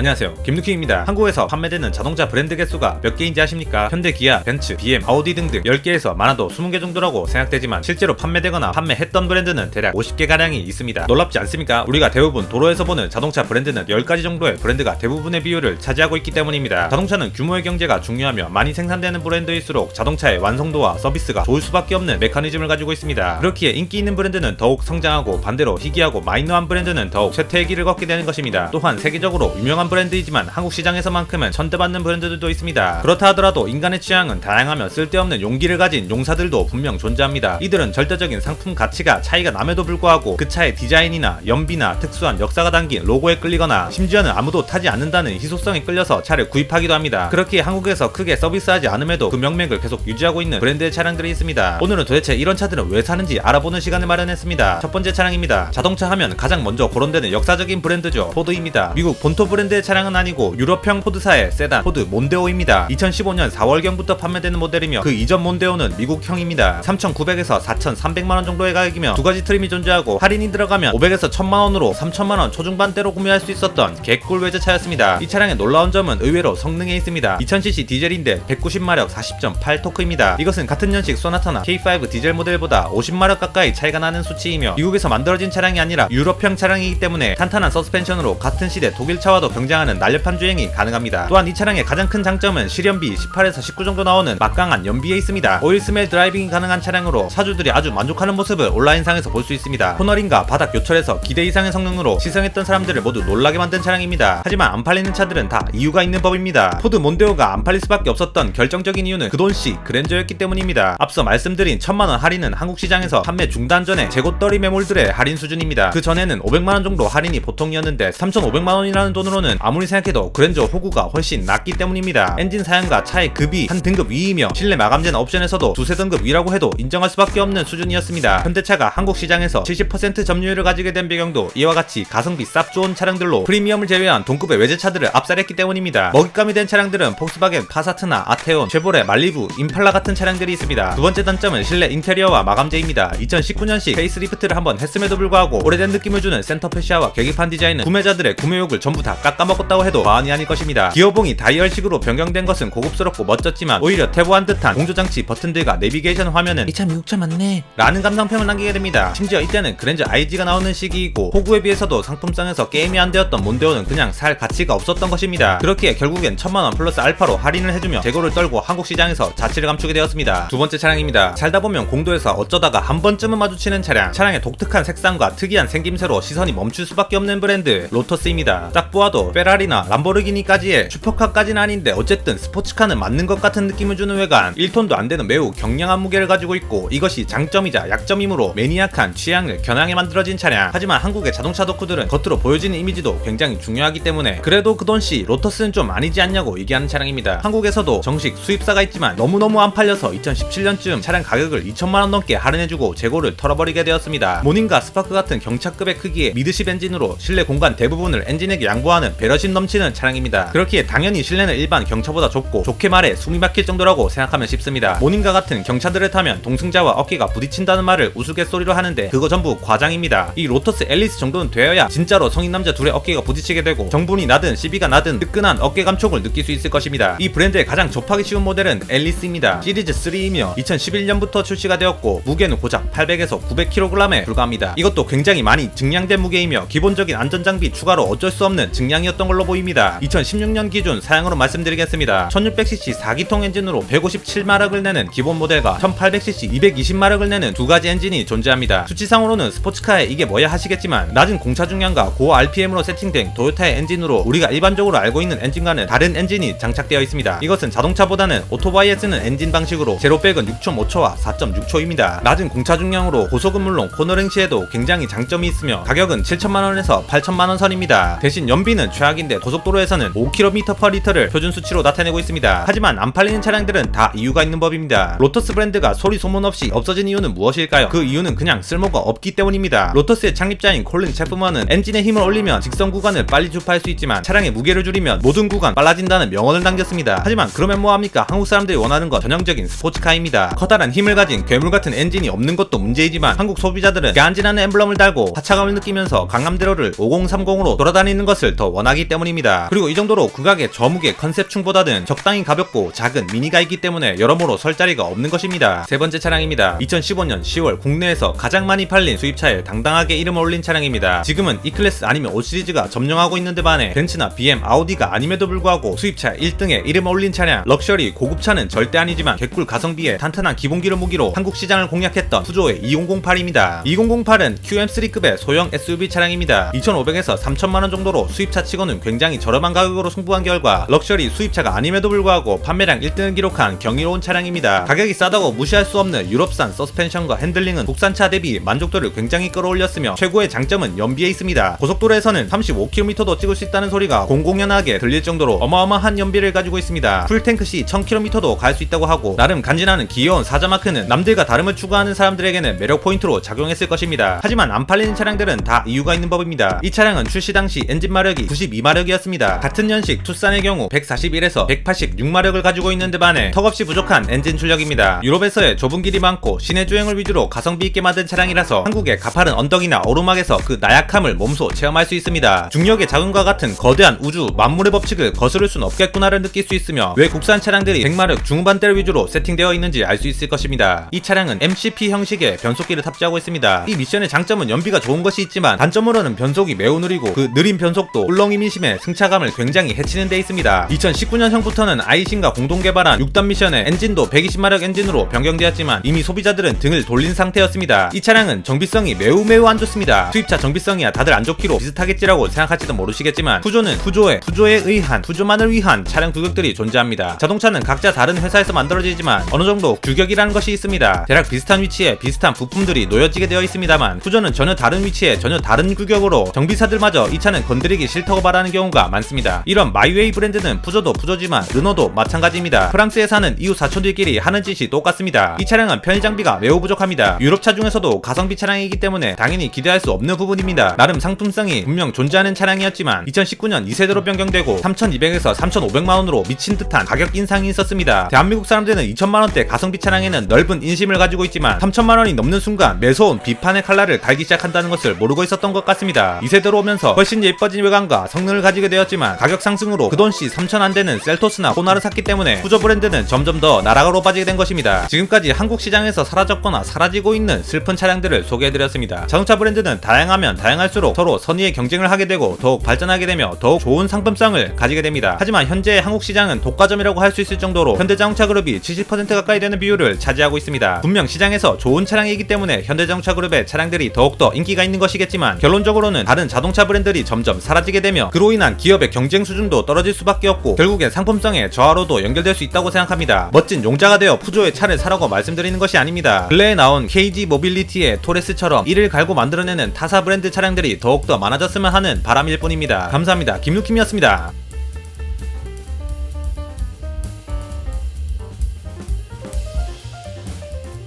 안녕하세요, 김누킹입니다. 한국에서 판매되는 자동차 브랜드 개수가 몇 개인지 아십니까? 현대, 기아, 벤츠, BM, 아우디 등등 10개에서 많아도 20개 정도라고 생각되지만 실제로 판매되거나 판매했던 브랜드는 대략 50개가량이 있습니다. 놀랍지 않습니까? 우리가 대부분 도로에서 보는 자동차 브랜드는 10가지 정도의 브랜드가 대부분의 비율을 차지하고 있기 때문입니다. 자동차는 규모의 경제가 중요하며 많이 생산되는 브랜드일수록 자동차의 완성도와 서비스가 좋을 수밖에 없는 메커니즘을 가지고 있습니다. 그렇기에 인기 있는 브랜드는 더욱 성장하고 반대로 희귀하고 마이너한 브랜드는 더욱 쇠퇴의 길을 걷게 되는 것입니다. 또한 세계적으로 유명한 브랜드이지만 한국 시장에서만큼은 천대받는 브랜드들도 있습니다. 그렇다 하더라도 인간의 취향은 다양하며 쓸데없는 용기를 가진 용사들도 분명 존재합니다. 이들은 절대적인 상품 가치가 차이가 남에도 불구하고 그 차의 디자인이나 연비나 특수한 역사가 담긴 로고에 끌리거나 심지어는 아무도 타지 않는다는 희소성에 끌려서 차를 구입하기도 합니다. 그렇기에 한국에서 크게 서비스하지 않음에도 그 명맥을 계속 유지하고 있는 브랜드의 차량들이 있습니다. 오늘은 도대체 이런 차들은 왜 사는지 알아보는 시간을 마련했습니다. 첫 번째 차량입니다. 자동차 하면 가장 먼저 거론되는 역사적인 브랜드죠. 포드입니다. 미국 본토 브랜드의 차량은 아니고 유럽형 포드사의 세단 포드 몬데오입니다. 2015년 4월경부터 판매되는 모델이며 그 이전 몬데오는 미국형입니다. 3,900에서 4,300만원 정도의 가격이며 두 가지 트림이 존재하고 할인이 들어가면 500에서 1000만원으로 3,000만원 초중반대로 구매할 수 있었던 개꿀 외제차였습니다. 이 차량의 놀라운 점은 의외로 성능에 있습니다. 2000cc 디젤인데 190마력 40.8토크입니다. 이것은 같은 년식 소나타나 K5 디젤 모델보다 50마력 가까이 차이가 나는 수치이며 미국에서 만들어진 차량이 아니라 유럽형 차량이기 때문에 탄탄한 서스펜션으로 같은 시대 독일차와도 경쟁하는 날렵한 주행이 가능합니다. 또한 이 차량의 가장 큰 장점은 실연비 18에서 19 정도 나오는 막강한 연비에 있습니다. 오일스멜 드라이빙이 가능한 차량으로 차주들이 아주 만족하는 모습을 온라인상에서 볼 수 있습니다. 코너링과 바닥 요철에서 기대 이상의 성능으로 시승했던 사람들을 모두 놀라게 만든 차량입니다. 하지만 안 팔리는 차들은 다 이유가 있는 법입니다. 포드 몬데오가 안 팔릴 수밖에 없었던 결정적인 이유는 그 돈씨 그랜저였기 때문입니다. 앞서 말씀드린 1000만원 할인은 한국 시장에서 판매 중단 전에 재고떨이 매물들의 할인 수준입니다. 그 전에는 500만원 정도 할인이 보통이었는데 3,500만원이라는 돈으로는 아무리 생각해도 그랜저 호구가 훨씬 낫기 때문입니다. 엔진 사양과 차의 급이 한 등급 위이며 실내 마감재나 옵션에서도 두세 등급 위라고 해도 인정할 수밖에 없는 수준이었습니다. 현대차가 한국 시장에서 70% 점유율을 가지게 된 배경도 이와 같이 가성비 쌉 좋은 차량들로 프리미엄을 제외한 동급의 외제차들을 압살했기 때문입니다. 먹잇감이 된 차량들은 폭스바겐, 파사트나 아테온, 쉐보레, 말리부, 임팔라 같은 차량들이 있습니다. 두 번째 단점은 실내 인테리어와 마감재입니다. 2019년식 페이스리프트를 한번 했음에도 불구하고 오래된 느낌을 주는 센터 패시아와 계기판 디자인은 구매자들의 구매욕을 전부 다 깎아먹었다고 해도 과언이 아닐 것입니다. 기어봉이 다이얼식으로 변경된 것은 고급스럽고 멋졌지만 오히려 태보한 듯한 공조장치 버튼들과 내비게이션 화면은 이 차 미국차 맞네 라는 감상평을 남기게 됩니다. 심지어 이때는 그랜저 IG가 나오는 시기이고 호구에 비해서도 상품성에서 게임이 안 되었던 몬데오는 그냥 살 가치가 없었던 것입니다. 그렇기에 결국엔 1000만원 플러스 알파로 할인을 해주며 재고를 떨고 한국 시장에서 자취를 감추게 되었습니다. 두 번째 차량입니다. 살다 보면 공도에서 어쩌다가 한 번쯤은 마주치는 차량의 독특한 색상과 특이한 생김새로 시선이 멈출 수밖에 없는 브랜드 로터스입니다. 딱 보아도 페라리나 람보르기니까지의 슈퍼카까지는 아닌데 어쨌든 스포츠카는 맞는 것 같은 느낌을 주는 외관, 1톤도 안 되는 매우 경량한 무게를 가지고 있고 이것이 장점이자 약점이므로 매니악한 취향을 겨냥해 만들어진 차량. 하지만 한국의 자동차 덕후들은 겉으로 보여지는 이미지도 굉장히 중요하기 때문에 그래도 그 돈씨 로터스는 좀 아니지 않냐고 얘기하는 차량입니다. 한국에서도 정식 수입사가 있지만 너무너무 안 팔려서 2017년쯤 차량 가격을 2천만원 넘게 할인해주고 재고를 털어버리게 되었습니다. 모닝과 스파크 같은 경차급의 크기의 미드십 엔진으로 실내 공간 대부분을 엔진에게 양보하는 배려심 넘치는 차량입니다. 그렇기에 당연히 실내는 일반 경차보다 좁고 좋게 말해 숨이 막힐 정도라고 생각하면 쉽습니다. 모닝과 같은 경차들을 타면 동승자와 어깨가 부딪힌다는 말을 우스갯소리로 하는데 그거 전부 과장입니다. 이 로터스 앨리스 정도는 되어야 진짜로 성인 남자 둘의 어깨가 부딪히게 되고 정분이 나든 시비가 나든 뜨끈한 어깨 감촉을 느낄 수 있을 것입니다. 이 브랜드의 가장 접하기 쉬운 모델은 앨리스입니다. 시리즈 3이며 2011년부터 출시가 되었고 무게는 고작 800에서 900kg에 불과합니다. 이것도 굉장히 많이 증량된 무게이며 기본적인 안전장비 추가로 어쩔 수 없는 증량이었던 걸로 보입니다. 2016년 기준 사양으로 말씀드리겠습니다. 1600cc 4기통 엔진으로 157마력을 내는 기본 모델과 1800cc 220마력을 내는 두 가지 엔진이 존재합니다. 수치상으로는 스포츠카에 이게 뭐야 하시겠지만 낮은 공차 중량과 고 RPM으로 세팅된 토요타의 엔진으로 우리가 일반적으로 알고 있는 엔진과는 다른 엔진이 장착되어 있습니다. 이것은 자동차보다는 오토바이에 쓰는 엔진 방식으로 제로백은 6.5초와 4.6초입니다. 낮은 공차 중량으로 고속은 물론 코너링 시에도 굉장히 장점이 있으며 가격은 7천만원에서 8천만원 선입니다. 대신 연비는 최악인데 고속도로에서는 5km/L를 표준 수치로 나타내고 있습니다. 하지만 안 팔리는 차량들은 다 이유가 있는 법입니다. 로터스 브랜드가 소리 소문 없이 없어진 이유는 무엇일까요? 그 이유는 그냥 쓸모가 없기 때문입니다. 로터스의 창립자인 콜린 채프먼은 엔진에 힘을 올리면 직선 구간을 빨리 주파할 수 있지만 차량의 무게를 줄이면 모든 구간 빨라진다는 명언을 남겼습니다. 하지만 그러면 뭐합니까? 한국 사람들이 원하는 건 전형적인 스포츠카입니다. 커다란 힘을 가진 괴물 같은 엔진이 없는 것도 문제이지만 한국 소비자들은 간지나는 엠블럼을 달고 하차감을 느끼면서 강남대로를 5030으로 돌아다니는 것을 더 원하기 때문입니다. 그리고 이 정도로 극악의 저무게 컨셉충보다는 적당히 가볍고 작은 미니가 있기 때문에 여러모로 설 자리가 없는 것입니다. 세 번째 차량입니다. 2015년 10월 국내에서 가장 많이 팔린 수입차에 당당하게 이름을 올린 차량입니다. 지금은 E클래스 아니면 5시리즈가 점령하고 있는데 반해 벤츠나 BM, 아우디가 아님에도 불구하고 수입차 1등에 이름을 올린 차량, 럭셔리 고급차는 절대 아니지만 개꿀 가성비에 탄탄한 기본기를 무기로 한국 시장을 공략했던 푸조의 2008입니다. 2008은 QM3급의 소형 SUV 차량입니다. 2,500에서 3,000만원 정도로 수입차 치고는 굉장히 저렴한 가격으로 승부한 결과 럭셔리 수입차가 아님에도 불구하고 판매량 1등을 기록한 경이로운 차량입니다. 가격이 싸다고 무시할 수 없는 유럽산 서스펜션과 핸들링은 국산차 대비 만족도를 굉장히 끌어올렸으며 최고의 장점은 연비에 있습니다. 고속도로에서는 35km도 찍을 수 있다는 소리가 공공연하게 들릴 정도로 어마어마한 연비를 가지고 있습니다. 풀탱크 시 1000km도 갈 수 있다고 하고 나름 간지나는 귀여운 사자마크는 남들과 다름을 추구하는 사람들에게는 매력 포인트로 작용했을 것입니다. 하지만 안 팔리는 차량들은 다 이유가 있는 법입니다. 이 차량은 출시 당시 엔진 마력이 92마력이었습니다. 같은 연식 투싼의 경우 141에서 186마력을 가지고 있는데 반해 턱없이 부족한 엔진 출력입니다. 유럽에서의 좁은 길이 많고 시내 주행을 위주로 가성비 있게 만든 차량이라서 한국의 가파른 언덕이나 오르막에서 그 나약함을 몸소 체험할 수 있습니다. 중력의 자금과 같은 거대한 우주 만물의 법칙을 거스를 순 없겠구나를 느낄 수 있으며 왜 국산 차량들이 100마력 중후반대를 위주로 세팅되어 있는지 알 수 있을 것입니다. 이 차량은 MCP 형식의 변속기를 탑재하고 있습니다. 이 미션의 장점은 연비가 좋은 것이 있지만 단점으로는 변속이 매우 느리고 그 느린 변속도 울렁이 민심에 승차감을 굉장히 해치는 데 있습니다. 2019년형부터는 아이신과 공동 개발한 6단 미션의 엔진도 120마력 엔진으로 변경되었지만 이미 소비자들은 등을 돌린 상태였습니다. 이 차량은 정비성이 매우 안 좋습니다. 수입차 정비성이야 다들 안 좋기로 비슷하겠지라고 생각할지도 모르시겠지만 푸조는 푸조에 의한 푸조만을 위한 차량 규격들이 존재합니다. 자동차는 각자 다른 회사에서 만들어지지만 어느 정도 규격이라는 것이 있습니다. 대략 비슷한 위치에 비슷한 부품들이 놓여지게 되어 있습니다만 푸조는 전혀 다른 위치에 전혀 다른 규격으로 정비사들마저 이 차는 건드리기 싫다고 말하는 경우가 많습니다. 이런 마이웨이 브랜드는 푸조도 푸조지만 르노도 마찬가지입니다. 프랑스에 사는 이웃 사촌들끼리 하는 짓이 똑같습니다. 이 차량은 편의 장비가 매우 부족합니다. 유럽차 중에서도 가성비 차량이기 때문에 당연히 기대할 수 없는 부분입니다. 나름 상품성이 분명 존재하는 차량이었지만 2019년 2세대로 변경되고 3,200에서 3,500만원으로 미친 듯한 가격 인상이 있었습니다. 대한민국 사람들은 2,000만원대 가성비 차량에는 넓은 인심을 가지고 있지만 3,000만원이 넘는 순간 매서운 비판의 칼날을 갈기 시작한다는 것을 모르고 있었던 것 같습니다. 2세대로 오면서 훨씬 예뻐진 외관과 성능을 가지게 되었지만 가격 상승으로 그 돈씨 3,000 안되는 셀토스나 호나를 샀기 때문에 푸조 브랜드는 점점 더 나락으로 빠지게 된 것입니다. 지금까지 한국 시장에서 사라졌거나 사라지고 있는 슬픈 차량들을 소개해드렸습니다. 자동차 브랜드는 다양하면 다양할수록 서로 선의의 경쟁을 하게 되고 더욱 발전하게 되며 더욱 좋은 상품성을 가지게 됩니다. 하지만 현재 한국 시장은 독과점이라고 할 수 있을 정도로 현대자동차그룹이 70% 가까이 되는 비율을 차지하고 있습니다. 분명 시장에서 좋은 차량이기 때문에 현대자동차그룹의 차량들이 더욱더 인기가 있는 것이겠지만 결론적으로는 다른 자동차 브랜드들이 점점 사라지게 되며 그로 인한 기업의 경쟁 수준도 떨어질 수밖에 없고 결국엔 상품성의 저하로도 연결될 수 있다고 생각합니다. 멋진 용자가 되어 푸조의 차를 사라고 말씀드리는 것이 아닙니다. 근래에 나온 KG 모빌리티의 토레스처럼 이를 갈고 만들어내는 타사 브랜드 차량들이 더욱더 많아졌으면 하는 바람일 뿐입니다. 감사합니다. 김루킴이었습니다.